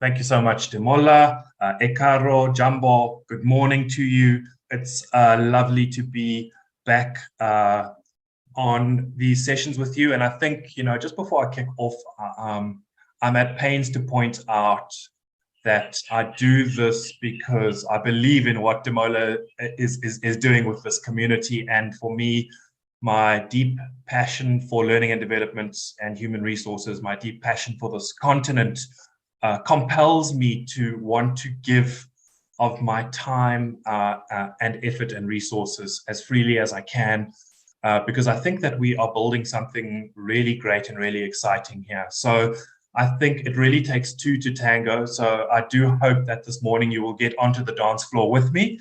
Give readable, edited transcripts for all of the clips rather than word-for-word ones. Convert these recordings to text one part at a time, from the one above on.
Thank you so much, Demola, Ekaro, Jumbo. Good morning to you. It's lovely to be back on these sessions with you. And I think, just before I kick off, I'm at pains to point out that I do this because I believe in what Demola is doing with this community. And for me, my deep passion for learning and development and human resources, my deep passion for this continent compels me to want to give of my time and effort and resources as freely as I can, because I think that we are building something really great and really exciting here. So I think it really takes two to tango. So I do hope that this morning you will get onto the dance floor with me,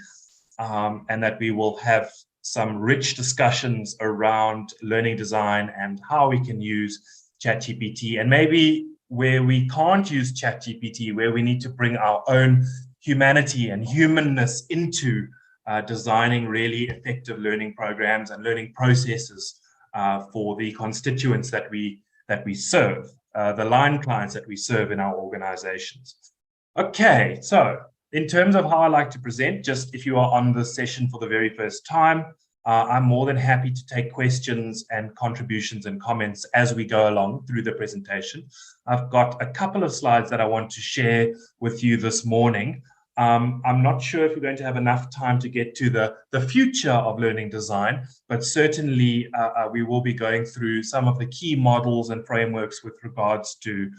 and that we will have some rich discussions around learning design and how we can use ChatGPT, and maybe where we can't use ChatGPT, where we need to bring our own humanity and humanness into designing really effective learning programs and learning processes for the constituents that we serve, the line clients that we serve in our organizations. Okay, so in terms of how I like to present, just if you are on this session for the very first time, I'm more than happy to take questions and contributions and comments as we go along through the presentation. I've got a couple of slides that I want to share with you this morning. I'm not sure if we're going to have enough time to get to the future of learning design, but certainly we will be going through some of the key models and frameworks with regards to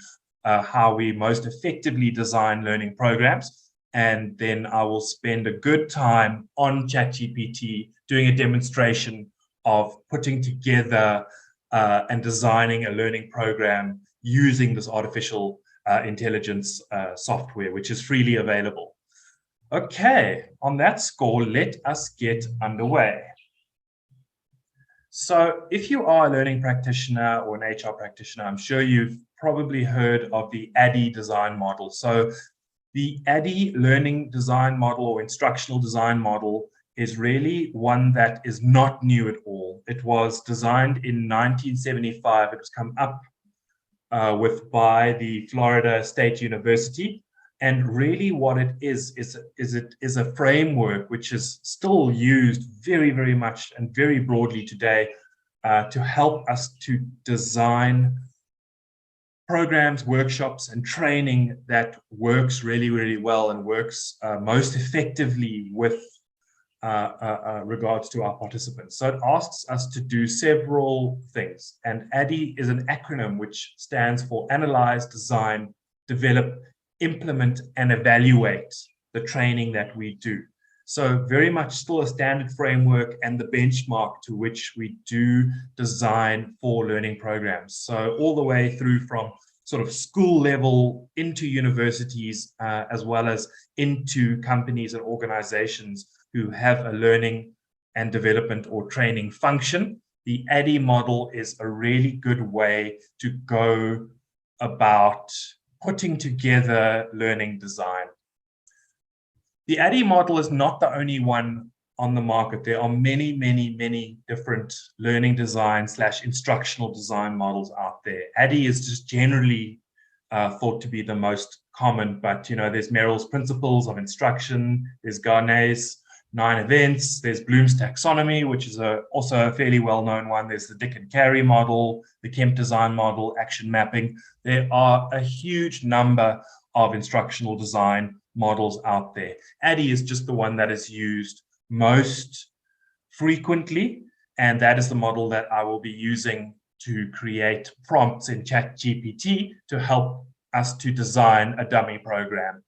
how we most effectively design learning programs. And then I will spend a good time on ChatGPT doing a demonstration of putting together and designing a learning program using this artificial intelligence software, which is freely available. Okay, on that score, let us get underway. So if you are a learning practitioner or an HR practitioner, I'm sure you've probably heard of the ADDIE design model. So the ADDIE learning design model or instructional design model is really one that is not new at all. It was designed in 1975. It was come up with by the Florida State University. And really what it is a framework which is still used very, very much and very broadly today to help us to design programs, workshops, and training that works really, really well and works most effectively with regards to our participants. So it asks us to do several things. And ADDIE is an acronym which stands for Analyze, Design, Develop, Implement, and Evaluate the training that we do. So very much still a standard framework and the benchmark to which we do design for learning programs. So all the way through from sort of school level into universities, as well as into companies and organizations who have a learning and development or training function. The ADDIE model is a really good way to go about putting together learning design. The ADDIE model is not the only one on the market. There are many, many, many different learning design / instructional design models out there. ADDIE is just generally thought to be the most common, but there's Merrill's Principles of Instruction, there's Garnet's 9 Events, there's Bloom's Taxonomy, which is also a fairly well-known one. There's the Dick and Carey model, the Kemp design model, action mapping. There are a huge number of instructional design models out there. ADDIE is just the one that is used most frequently, and that is the model that I will be using to create prompts in ChatGPT to help us to design a dummy program.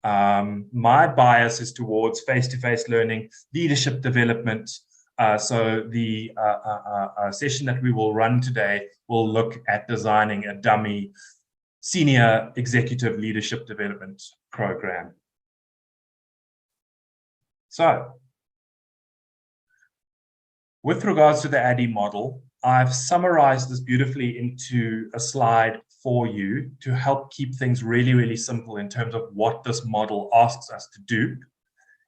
My bias is towards face-to-face learning, leadership development. So the session that we will run today will look at designing a dummy senior executive leadership development program. So with regards to the ADDIE model, I've summarized this beautifully into a slide for you to help keep things really, really simple in terms of what this model asks us to do,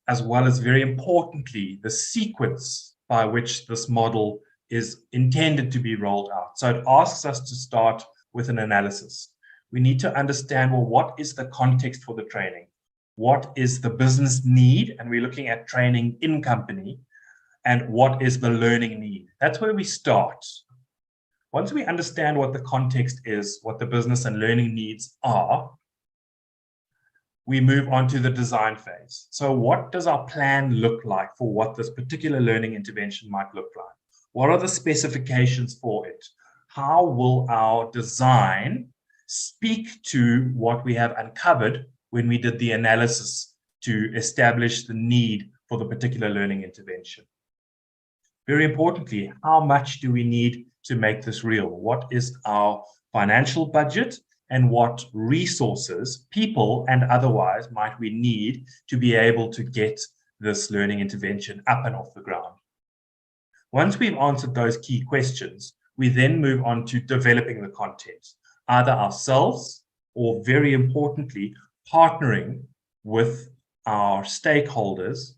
as well as, very importantly, the sequence by which this model is intended to be rolled out. So it asks us to start with an analysis. we need to understand, well, what is the context for the training? What is the business need? And we're looking at training in company. And what is the learning need? That's where we start. Once we understand what the context is, what the business and learning needs are, we move on to the design phase. So what does our plan look like for what this particular learning intervention might look like? What are the specifications for it? How will our design speak to what we have uncovered when we did the analysis to establish the need for the particular learning intervention? Very importantly, how much do we need to make this real? What is our financial budget? And what resources, people and otherwise, might we need to be able to get this learning intervention up and off the ground? Once we've answered those key questions, we then move on to developing the content, either ourselves or, very importantly, partnering with our stakeholders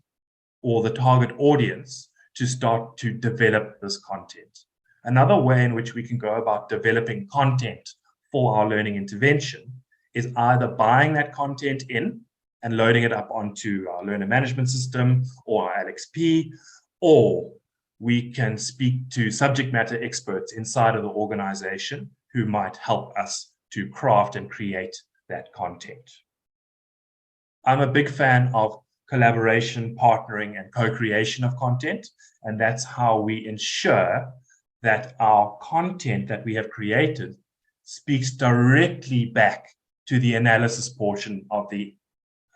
or the target audience to start to develop this content. Another way in which we can go about developing content for our learning intervention is either buying that content in and loading it up onto our learner management system or our LXP, or we can speak to subject matter experts inside of the organization who might help us to craft and create that content. I'm a big fan of collaboration, partnering, and co-creation of content, and that's how we ensure that our content that we have created speaks directly back to the analysis portion of the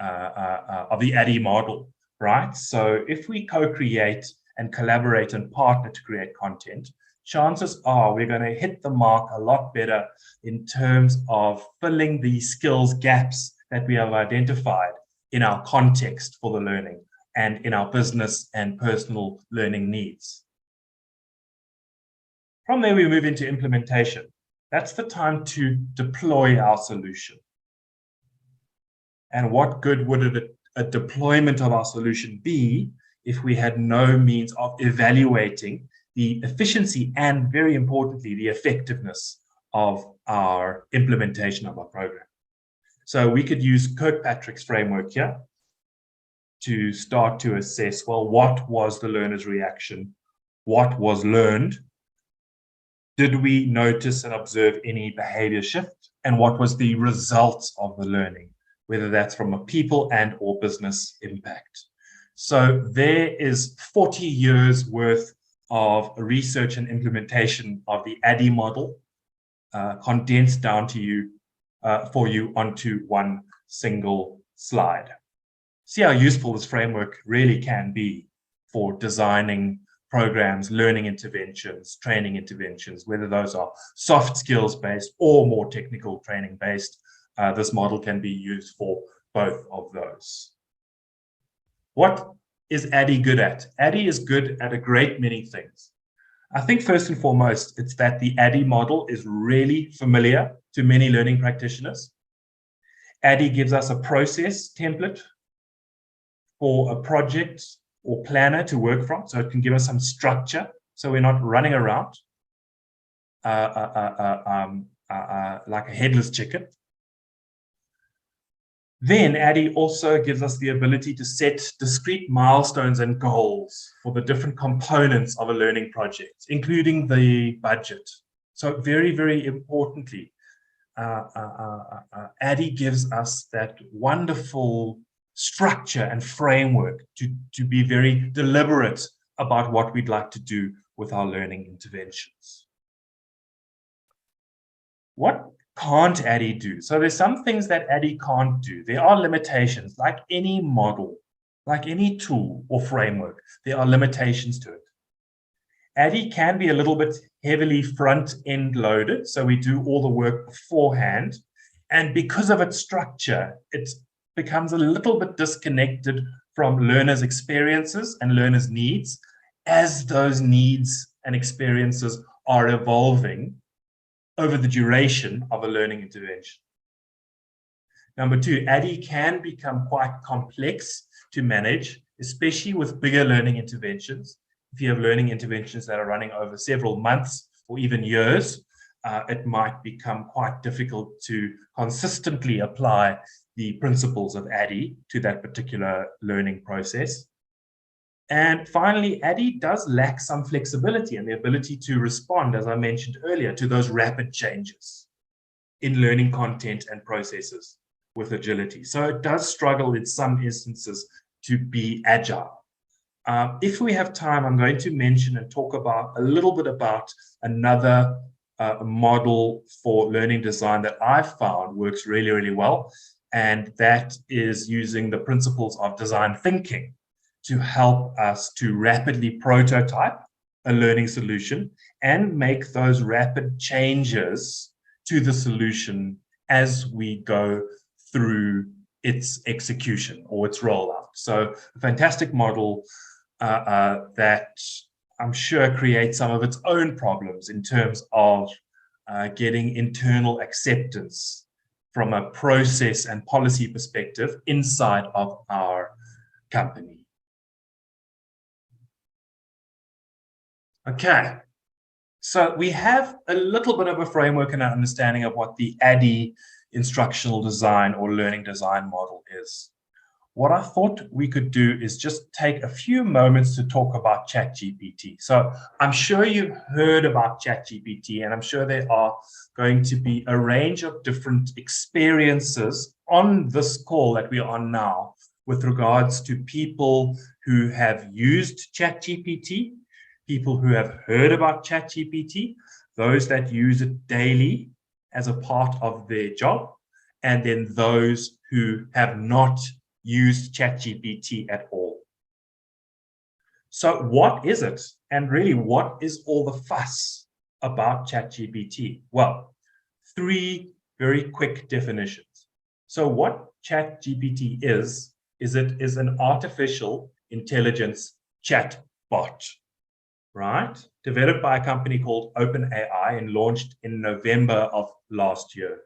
ADDIE model, right? So if we co-create and collaborate and partner to create content, chances are we're going to hit the mark a lot better in terms of filling the skills gaps that we have identified in our context for the learning and in our business and personal learning needs. From there, we move into implementation. That's the time to deploy our solution. And what good would a deployment of our solution be if we had no means of evaluating the efficiency and, very importantly, the effectiveness of our implementation of our program? So we could use Kirkpatrick's framework here to start to assess, well, what was the learner's reaction? What was learned? Did we notice and observe any behavior shift? And what was the results of the learning, whether that's from a people and or business impact? So there is 40 years worth of research and implementation of the ADDIE model condensed down to you for you onto one single slide. See how useful this framework really can be for designing programs, learning interventions, training interventions, whether those are soft skills based or more technical training based. This model can be used for both of those. What is ADDIE good at? ADDIE is good at a great many things. I think first and foremost, it's that the ADDIE model is really familiar to many learning practitioners. ADDIE gives us a process template for a project or planner to work from, so it can give us some structure, so we're not running around like a headless chicken. Then ADDIE also gives us the ability to set discrete milestones and goals for the different components of a learning project, including the budget. So very, very importantly, ADDIE gives us that wonderful structure and framework to be very deliberate about what we'd like to do with our learning interventions. What can't ADDIE do? So there's some things that ADDIE can't do. There are limitations, like any model, like any tool or framework, there are limitations to it. ADDIE can be a little bit heavily front-end loaded, so we do all the work beforehand, and because of its structure, it becomes a little bit disconnected from learners' experiences and learners' needs as those needs and experiences are evolving over the duration of a learning intervention. Number two, ADDIE can become quite complex to manage, especially with bigger learning interventions. If you have learning interventions that are running over several months or even years, it might become quite difficult to consistently apply the principles of ADDIE to that particular learning process. And finally, ADDIE does lack some flexibility and the ability to respond, as I mentioned earlier, to those rapid changes in learning content and processes with agility. So it does struggle in some instances to be agile. If we have time, I'm going to mention and talk about a little bit about another model for learning design that I've found works really, really well. And that is using the principles of design thinking to help us to rapidly prototype a learning solution and make those rapid changes to the solution as we go through its execution or its rollout. So a fantastic model that I'm sure creates some of its own problems in terms of getting internal acceptance from a process and policy perspective inside of our company. Okay, so we have a little bit of a framework and an understanding of what the ADDIE instructional design or learning design model is. What I thought we could do is just take a few moments to talk about ChatGPT. So I'm sure you've heard about ChatGPT, and I'm sure there are going to be a range of different experiences on this call that we are on now with regards to people who have used ChatGPT, people who have heard about ChatGPT, those that use it daily as a part of their job, and then those who have not used ChatGPT at all. So what is it? And really, what is all the fuss about ChatGPT? Well, three very quick definitions. So what ChatGPT is it is an artificial intelligence chatbot, right? Developed by a company called OpenAI and launched in November of last year.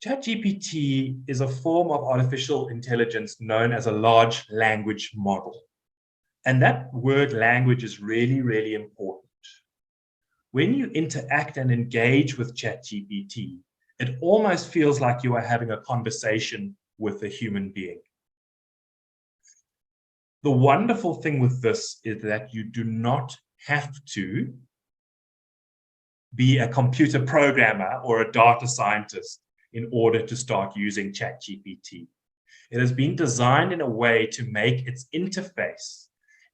ChatGPT is a form of artificial intelligence known as a large language model. And that word language is really, really important. When you interact and engage with ChatGPT, it almost feels like you are having a conversation with a human being. The wonderful thing with this is that you do not have to be a computer programmer or a data scientist in order to start using ChatGPT. It has been designed in a way to make its interface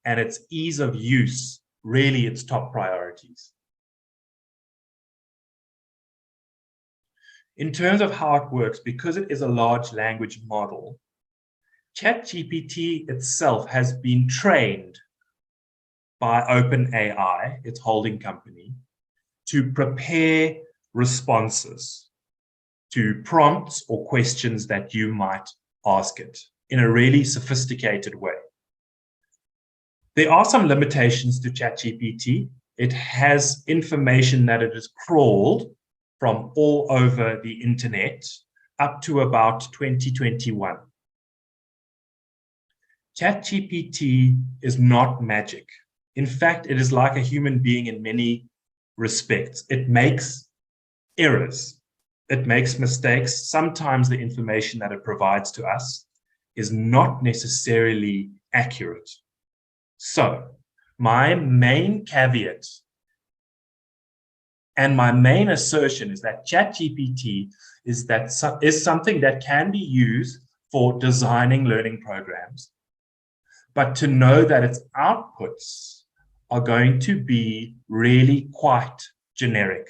and its ease of use really its top priorities. In terms of how it works, because it is a large language model, ChatGPT itself has been trained by OpenAI, its holding company, to prepare responses to prompts or questions that you might ask it in a really sophisticated way. There are some limitations to ChatGPT. It has information that it has crawled from all over the internet up to about 2021. ChatGPT is not magic. In fact, it is like a human being in many respects. It makes errors. It makes mistakes. Sometimes the information that it provides to us is not necessarily accurate. So my main caveat and my main assertion is that ChatGPT is something that can be used for designing learning programs, but to know that its outputs are going to be really quite generic.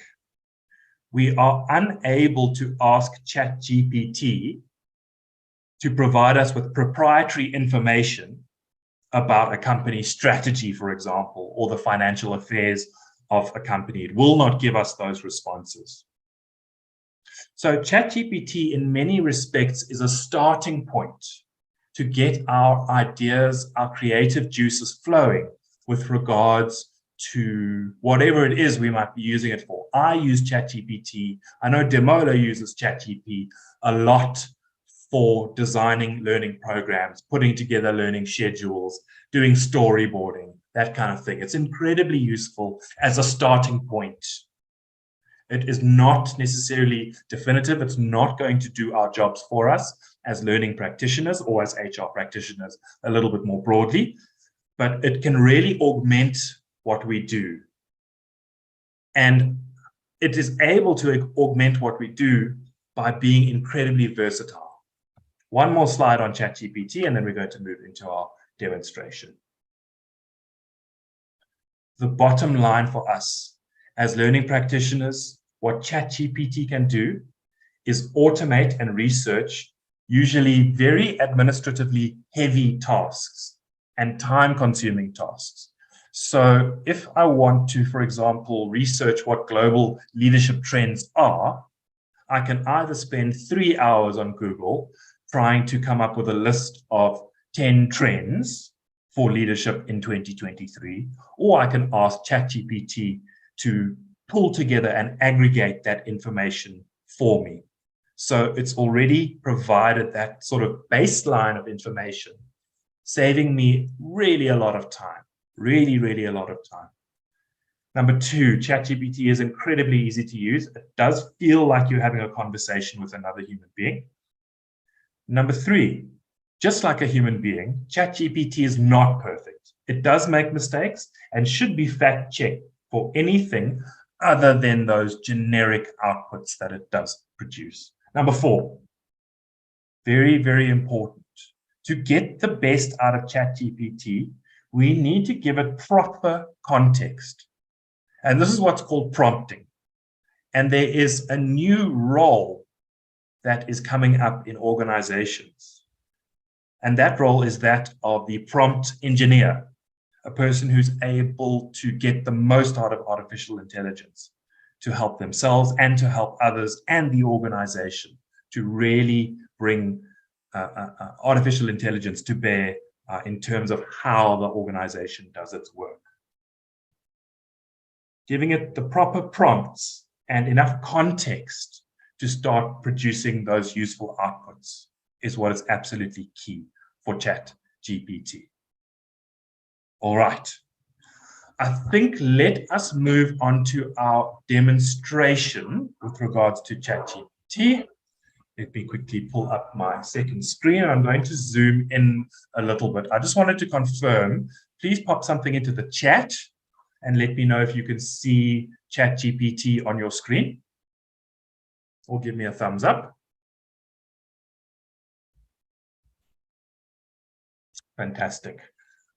We are unable to ask ChatGPT to provide us with proprietary information about a company's strategy, for example, or the financial affairs of a company. It will not give us those responses. So ChatGPT, in many respects, is a starting point to get our ideas, our creative juices flowing with regards to whatever it is we might be using it for. I use ChatGPT. I know Demola uses ChatGPT a lot for designing learning programs, putting together learning schedules, doing storyboarding, that kind of thing. It's incredibly useful as a starting point. It is not necessarily definitive. It's not going to do our jobs for us as learning practitioners or as HR practitioners a little bit more broadly, but it can really augment what we do. And it is able to augment what we do by being incredibly versatile. One more slide on ChatGPT, and then we're going to move into our demonstration. The bottom line for us as learning practitioners, what ChatGPT can do is automate and research usually very administratively heavy tasks and time-consuming tasks. So if I want to, for example, research what global leadership trends are, I can either spend 3 hours on Google trying to come up with a list of 10 trends for leadership in 2023, or I can ask ChatGPT to pull together and aggregate that information for me. So it's already provided that sort of baseline of information, saving me really a lot of time, really a lot of time. Number two, ChatGPT is incredibly easy to use. It does feel like you're having a conversation with another human being. Number three, just like a human being, ChatGPT is not perfect. It does make mistakes and should be fact-checked for anything other than those generic outputs that it does produce. Number four, very important. To get the best out of ChatGPT, we need to give it proper context. And this is what's called prompting. And there is a new role that is coming up in organizations. And that role is that of the prompt engineer, a person who's able to get the most out of artificial intelligence to help themselves and to help others and the organization to really bring artificial intelligence to bear in terms of how the organization does its work. Giving it the proper prompts and enough context to start producing those useful outputs is what is absolutely key for ChatGPT. All right. I think let us move on to our demonstration with regards to ChatGPT. Let me quickly pull up my second screen. I'm going to zoom in a little bit. I just wanted to confirm, please pop something into the chat and let me know if you can see ChatGPT on your screen, or give me a thumbs up. Fantastic.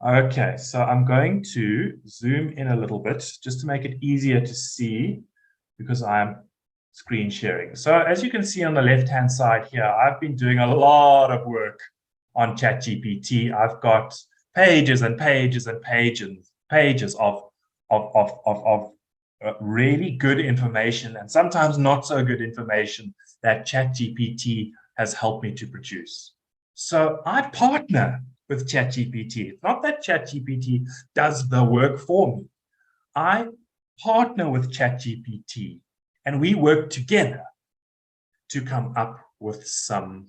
Okay, so I'm going to zoom in a little bit just to make it easier to see because I'm screen sharing. So as you can see on the left-hand side here, I've been doing a lot of work on ChatGPT. I've got pages and pages and pages of really good information and sometimes not so good information that ChatGPT has helped me to produce. So I partner with ChatGPT. It's not that ChatGPT does the work for me. I partner with ChatGPT and we work together to come up with some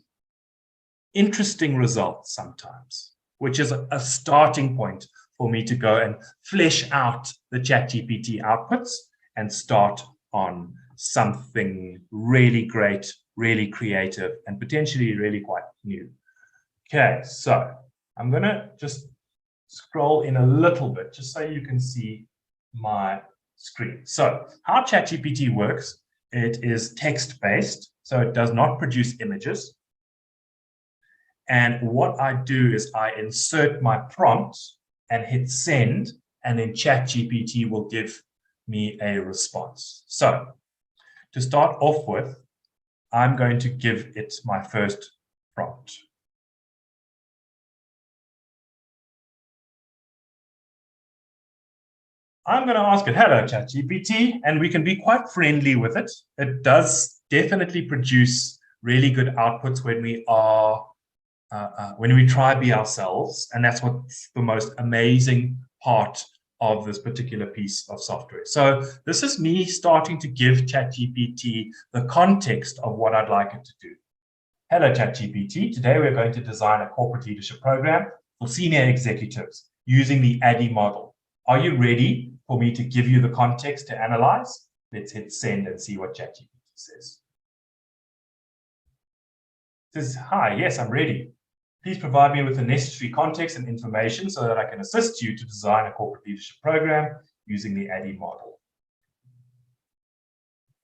interesting results sometimes, which is a starting point for me to go and flesh out the ChatGPT outputs and start on something really great, really creative, and potentially really quite new. Okay, so I'm going to just scroll in a little bit just so you can see my screen. So how ChatGPT works, it is text-based, so it does not produce images. And what I do is I insert my prompt and hit send, and then ChatGPT will give me a response. So to start off with, I'm going to give it my first prompt. I'm going to ask it, hello, ChatGPT, and we can be quite friendly with it. It does definitely produce really good outputs when we are when we try to be ourselves, and that's what's the most amazing part of this particular piece of software. So this is me starting to give ChatGPT the context of what I'd like it to do. Hello, ChatGPT. Today we're going to design a corporate leadership program for senior executives using the ADDIE model. Are you ready for me to give you the context to analyze? Let's hit send and see what ChatGPT says. It says, hi, yes, I'm ready. Please provide me with the necessary context and information so that I can assist you to design a corporate leadership program using the ADDIE model.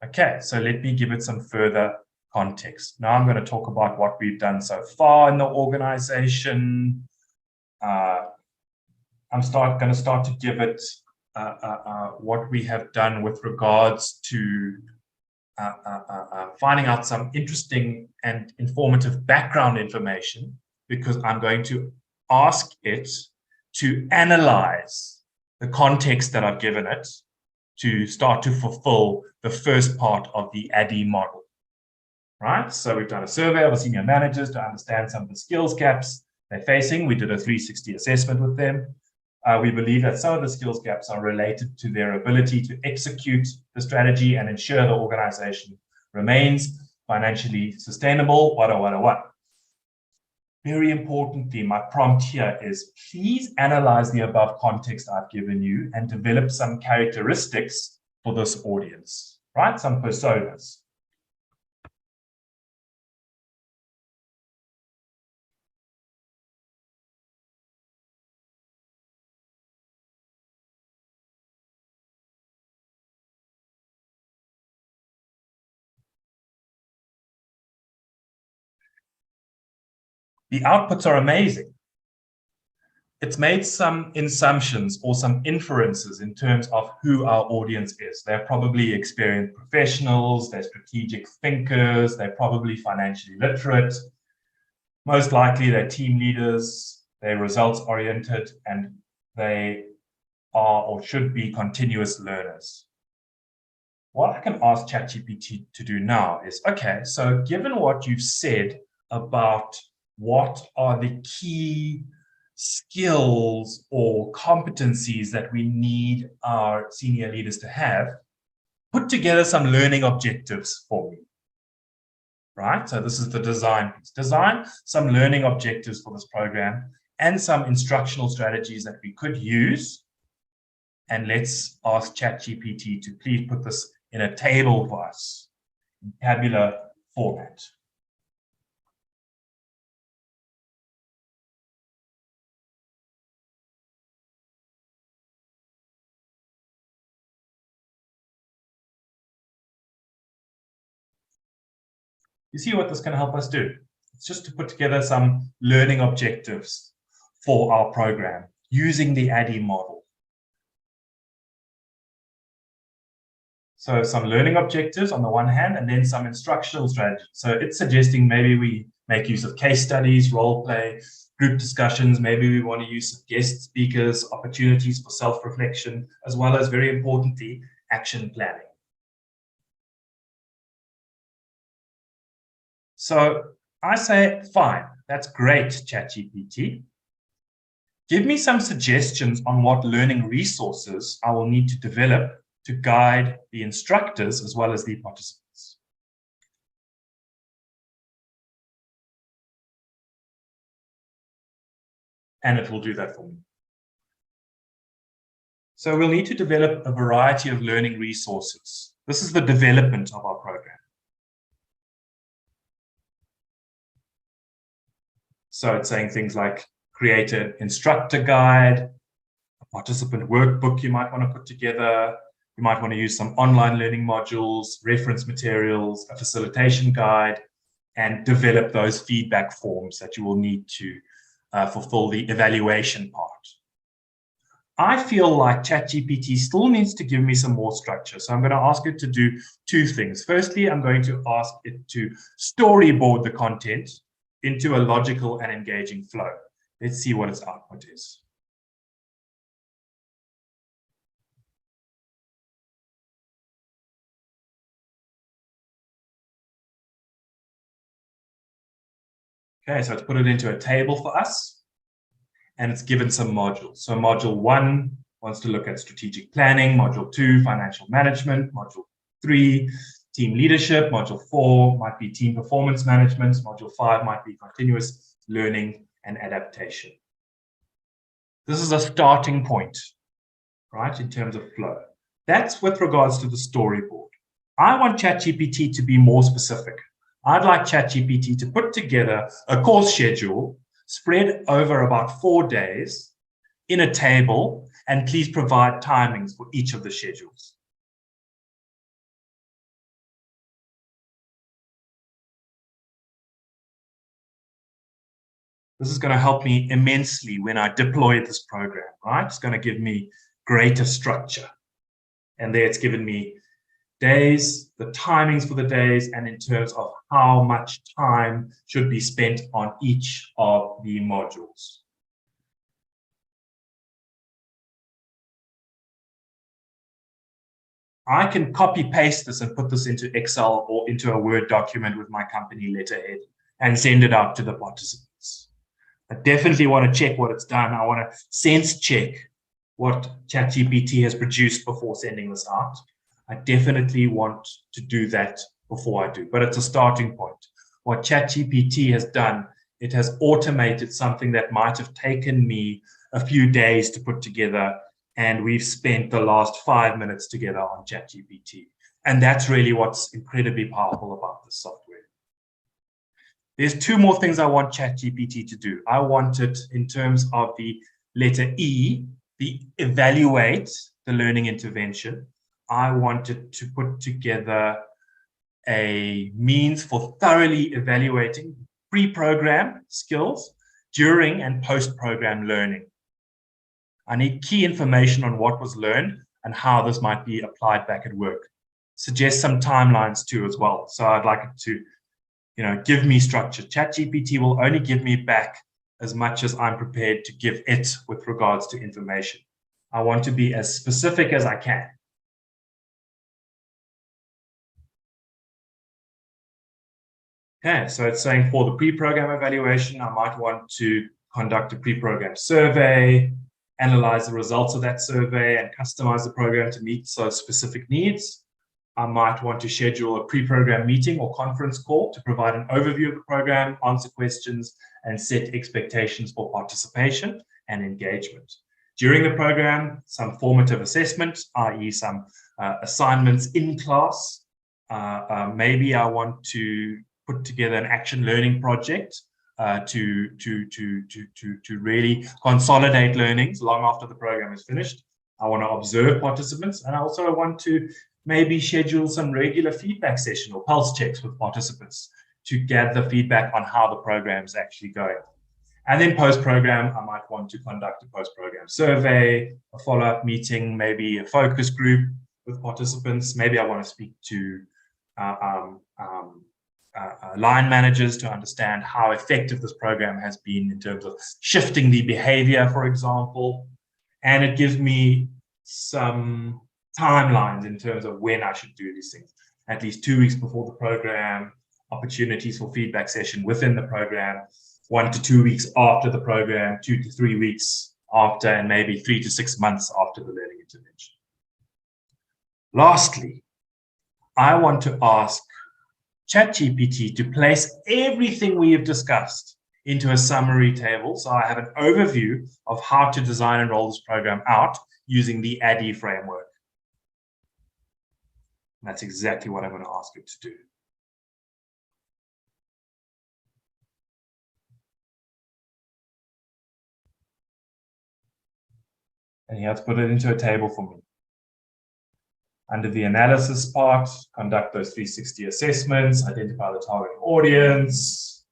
Okay, so let me give it some further context. Now I'm going to talk about what we've done so far in the organization. I'm going to start to give it what we have done with regards to finding out some interesting and informative background information, because I'm going to ask it to analyze the context that I've given it to start to fulfill the first part of the ADDIE model, right? So we've done a survey of our senior managers to understand some of the skills gaps they're facing. We did a 360 assessment with them. We believe that some of the skills gaps are related to their ability to execute the strategy and ensure the organization remains financially sustainable. Very importantly, my prompt here is, please analyze the above context I've given you and develop some characteristics for this audience, right? Some personas. The outputs are amazing. It's made some assumptions or some inferences in terms of who our audience is. They're probably experienced professionals, they're strategic thinkers, they're probably financially literate. Most likely they're team leaders, they're results oriented, and they are or should be continuous learners. What I can ask ChatGPT to do now is, okay, so given what you've said about what are the key skills or competencies that we need our senior leaders to have, put together some learning objectives for me, right? So this is the design piece. Design some learning objectives for this program and some instructional strategies that we could use. And let's ask ChatGPT to please put this in a table for us in tabular format. You see what this can help us do? It's just to put together some learning objectives for our program using the ADDIE model. So some learning objectives on the one hand, and then some instructional strategies. So it's suggesting maybe we make use of case studies, role play, group discussions. Maybe we want to use some guest speakers, opportunities for self-reflection, as well as, very importantly, action planning. So I say, fine, that's great, ChatGPT. Give me some suggestions on what learning resources I will need to develop to guide the instructors as well as the participants. And it will do that for me. So we'll need to develop a variety of learning resources. This is the development of our program. So it's saying things like create an instructor guide, a participant workbook you might want to put together. You might want to use some online learning modules, reference materials, a facilitation guide, and develop those feedback forms that you will need to fulfill the evaluation part. I feel like ChatGPT still needs to give me some more structure. So I'm going to ask it to do two things. Firstly, I'm going to ask it to storyboard the content into a logical and engaging flow. Let's see what its output is. Okay, so it's put it into a table for us, and it's given some modules. So module 1 wants to look at strategic planning, module 2, financial management, module 3, team leadership, module 4 might be team performance management, module 5 might be continuous learning and adaptation. This is a starting point. right, in terms of flow. That's with regards to the storyboard. I want ChatGPT to be more specific. I'd like ChatGPT to put together a course schedule spread over about 4 days in a table, and please provide timings for each of the schedules. This is going to help me immensely when I deploy this program, right? It's going to give me greater structure. And there it's given me days, the timings for the days, and in terms of how much time should be spent on each of the modules. I can copy paste this and put this into Excel or into a Word document with my company letterhead and send it out to the participants. I definitely want to check what it's done. I want to sense check what ChatGPT has produced before sending this out. I definitely want to do that before I do, but it's a starting point. What ChatGPT has done, it has automated something that might have taken me a few days to put together, and we've spent the last 5 minutes together on ChatGPT. And that's really what's incredibly powerful about this software. There's 2 more things I want ChatGPT to do. I want it in terms of the letter E, the evaluate the learning intervention. I want it to put together a means for thoroughly evaluating pre-program skills during and post-program learning. I need key information on what was learned and how this might be applied back at work. Suggest some timelines too as well. So I'd like it to, give me structure. ChatGPT will only give me back as much as I'm prepared to give it with regards to information. I want to be as specific as I can. Okay, so it's saying for the pre-program evaluation, I might want to conduct a pre-program survey, analyze the results of that survey, and customize the program to meet those specific needs. I might want to schedule a pre-program meeting or conference call to provide an overview of the program, answer questions, and set expectations for participation and engagement. During the program, some formative assessment, i.e. some assignments in class. Maybe I want to put together an action learning project to really consolidate learnings long after the program is finished. I want to observe participants, and I also want to maybe schedule some regular feedback session or pulse checks with participants to gather feedback on how the program is actually going. And then post-program, I might want to conduct a post-program survey, a follow-up meeting, maybe a focus group with participants. Maybe I want to speak to line managers to understand how effective this program has been in terms of shifting the behavior, for example. And it gives me some timelines in terms of when I should do these things. At least 2 weeks before the program, opportunities for feedback session within the program, 1 to 2 weeks after the program, 2 to 3 weeks after, and maybe 3 to 6 months after the learning intervention. Lastly, I want to ask ChatGPT to place everything we have discussed into a summary table, so I have an overview of how to design and roll this program out using the ADDIE framework. And that's exactly what I'm going to ask it to do. And you have to put it into a table for me. Under the analysis part, conduct those 360 assessments, identify the target audience.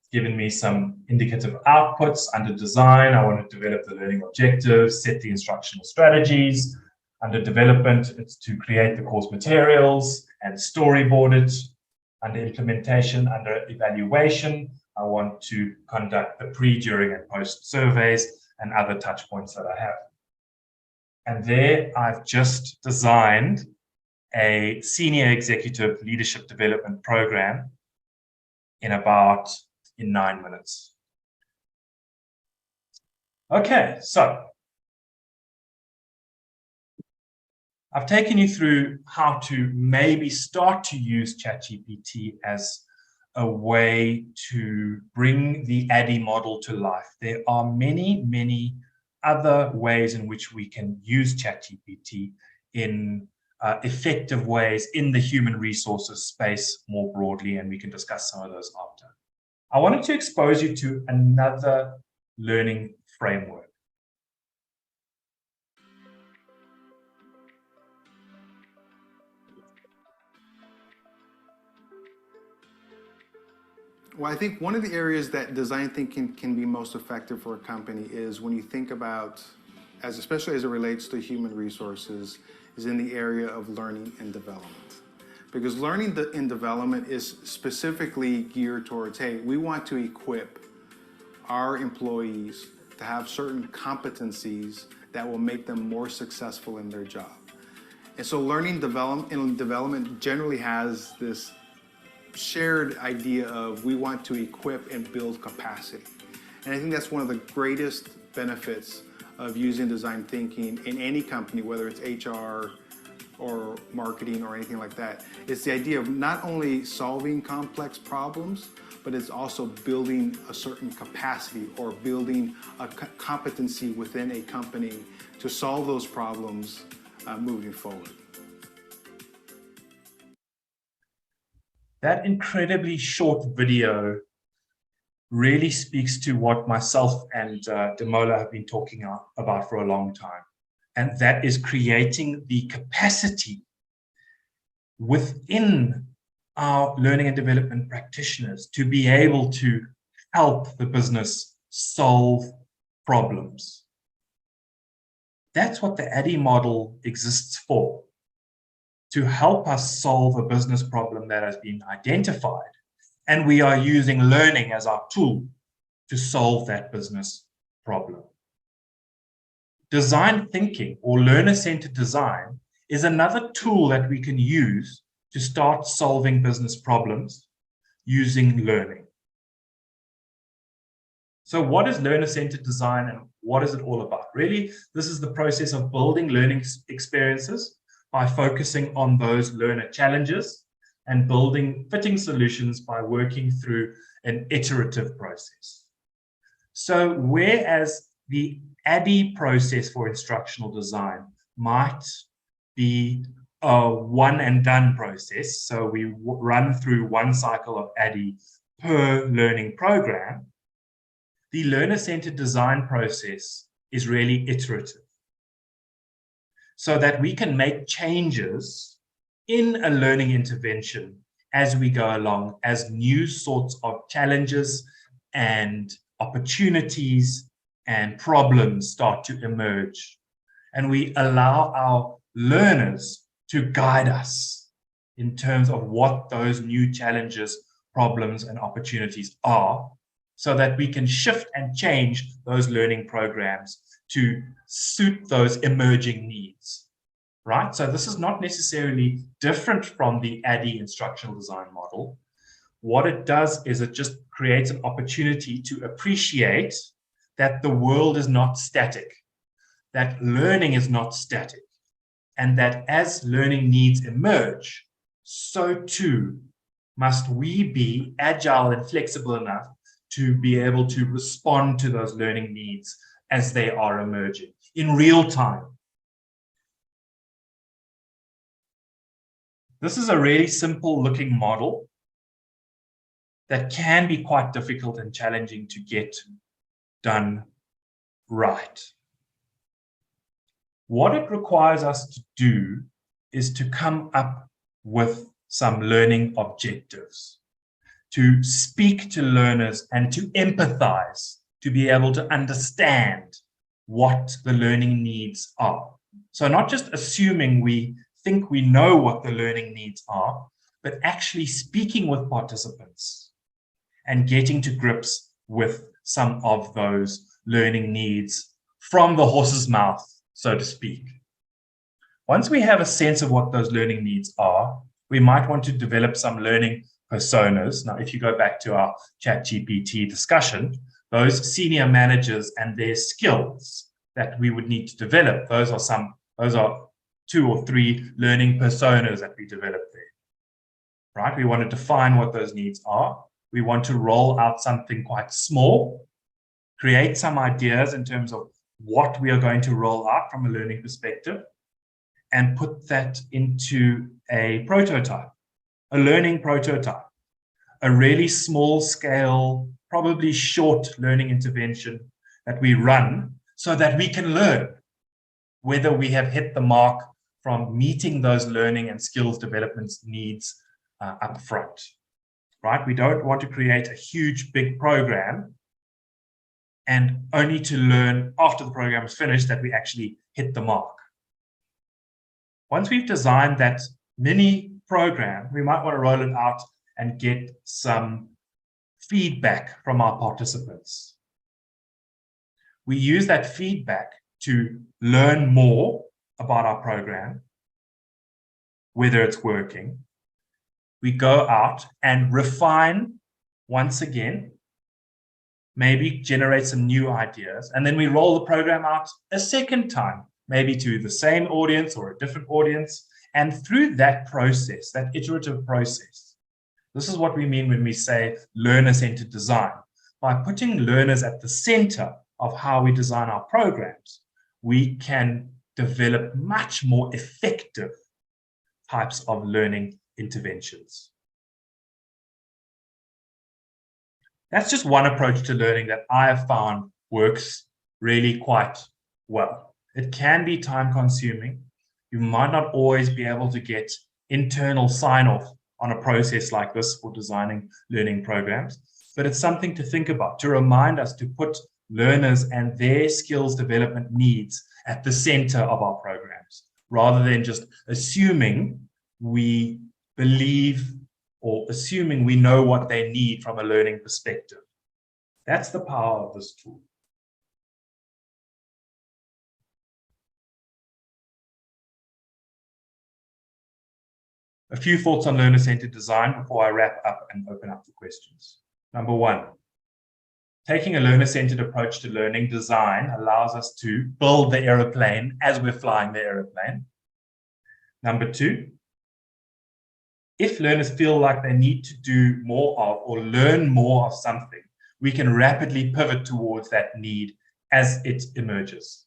It's given me some indicative outputs. Under design, I want to develop the learning objectives, set the instructional strategies. Under development, it's to create the course materials and storyboard it. Under implementation, under evaluation, I want to conduct the pre, during, and post surveys and other touch points that I have. And there I've just designed a senior executive leadership development program in 9 minutes. Okay, so I've taken you through how to maybe start to use ChatGPT as a way to bring the ADDIE model to life. There are many other ways in which we can use ChatGPT in effective ways in the human resources space more broadly, and we can discuss some of those after. I wanted to expose you to another learning framework. Well, I think one of the areas that design thinking can be most effective for a company is when you think about, especially as it relates to human resources, is in the area of learning and development. Because learning and development is specifically geared towards, hey, we want to equip our employees to have certain competencies that will make them more successful in their job. And so learning and development generally has this shared idea of we want to equip and build capacity. And I think that's one of the greatest benefits of using design thinking in any company, whether it's HR or marketing or anything like that. It's the idea of not only solving complex problems, but it's also building a certain capacity or building a competency within a company to solve those problems moving forward. That incredibly short video really speaks to what myself and Demola have been talking about for a long time. And that is creating the capacity within our learning and development practitioners to be able to help the business solve problems. That's what the ADDIE model exists for, to help us solve a business problem that has been identified. And we are using learning as our tool to solve that business problem. Design thinking or learner-centered design is another tool that we can use to start solving business problems using learning. So what is learner-centered design and what is it all about? Really, this is the process of building learning experiences by focusing on those learner challenges and building fitting solutions by working through an iterative process. So whereas the ADDIE process for instructional design might be a one and done process, so we run through one cycle of ADDIE per learning program, the learner-centered design process is really iterative, so that we can make changes in a learning intervention as we go along, as new sorts of challenges and opportunities and problems start to emerge. And we allow our learners to guide us in terms of what those new challenges, problems, and opportunities are, so that we can shift and change those learning programs to suit those emerging needs, right? So this is not necessarily different from the ADDIE instructional design model. What it does is it just creates an opportunity to appreciate that the world is not static, that learning is not static, and that as learning needs emerge, so too must we be agile and flexible enough to be able to respond to those learning needs as they are emerging in real time. This is a really simple looking model that can be quite difficult and challenging to get done right. What it requires us to do is to come up with some learning objectives, to speak to learners and to empathize, to be able to understand what the learning needs are. So not just assuming we think we know what the learning needs are, but actually speaking with participants and getting to grips with some of those learning needs from the horse's mouth, so to speak. Once we have a sense of what those learning needs are, we might want to develop some learning personas. Now, if you go back to our ChatGPT discussion, those senior managers and their skills that we would need to develop, those are 2 or 3 learning personas that we develop there, right? We want to define what those needs are. We want to roll out something quite small, create some ideas in terms of what we are going to roll out from a learning perspective and put that into a prototype, a learning prototype, a really small scale, probably short learning intervention that we run so that we can learn whether we have hit the mark from meeting those learning and skills development needs up front, right? We don't want to create a huge, big program and only to learn after the program is finished that we actually hit the mark. Once we've designed that mini program, we might want to roll it out and get some feedback from our participants. We use that feedback to learn more about our program, whether it's working. We go out and refine once again, maybe generate some new ideas, and then we roll the program out a second time, maybe to the same audience or a different audience. And through that process, that iterative process, this is what we mean when we say learner-centered design. By putting learners at the center of how we design our programs, we can develop much more effective types of learning interventions. That's just one approach to learning that I have found works really quite well. It can be time consuming. You might not always be able to get internal sign-off on a process like this for designing learning programs, but it's something to think about, to remind us to put learners and their skills development needs at the center of our programs, rather than just assuming we believe or assuming we know what they need from a learning perspective. That's the power of this tool. A few thoughts on learner-centered design before I wrap up and open up for questions. Number one, taking a learner-centered approach to learning design allows us to build the aeroplane as we're flying the aeroplane. Number two, if learners feel like they need to do more of or learn more of something, we can rapidly pivot towards that need as it emerges.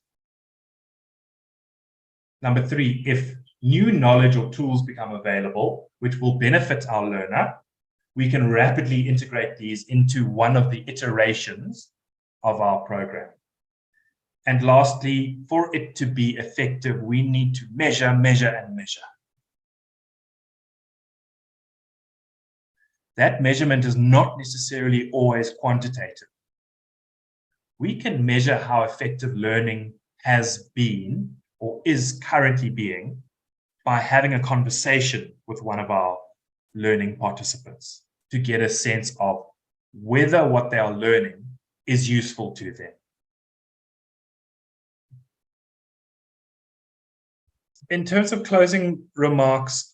Number three, if new knowledge or tools become available, which will benefit our learner, we can rapidly integrate these into one of the iterations of our program. And lastly, for it to be effective, we need to measure, measure, and measure. That measurement is not necessarily always quantitative. We can measure how effective learning has been or is currently being by having a conversation with one of our learning participants to get a sense of whether what they are learning is useful to them. In terms of closing remarks,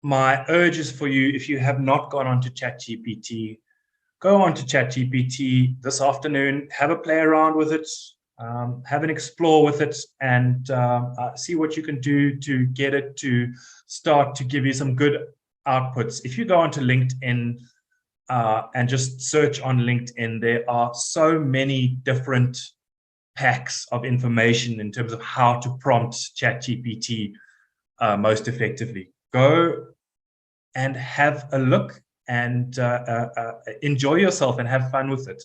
my urge is for you, if you have not gone onto ChatGPT, go onto ChatGPT this afternoon, have a play around with it, have an explore with it, and see what you can do to get it to start to give you some good outputs. If you go onto LinkedIn and just search on LinkedIn, there are so many different packs of information in terms of how to prompt ChatGPT most effectively. Go and have a look and enjoy yourself and have fun with it.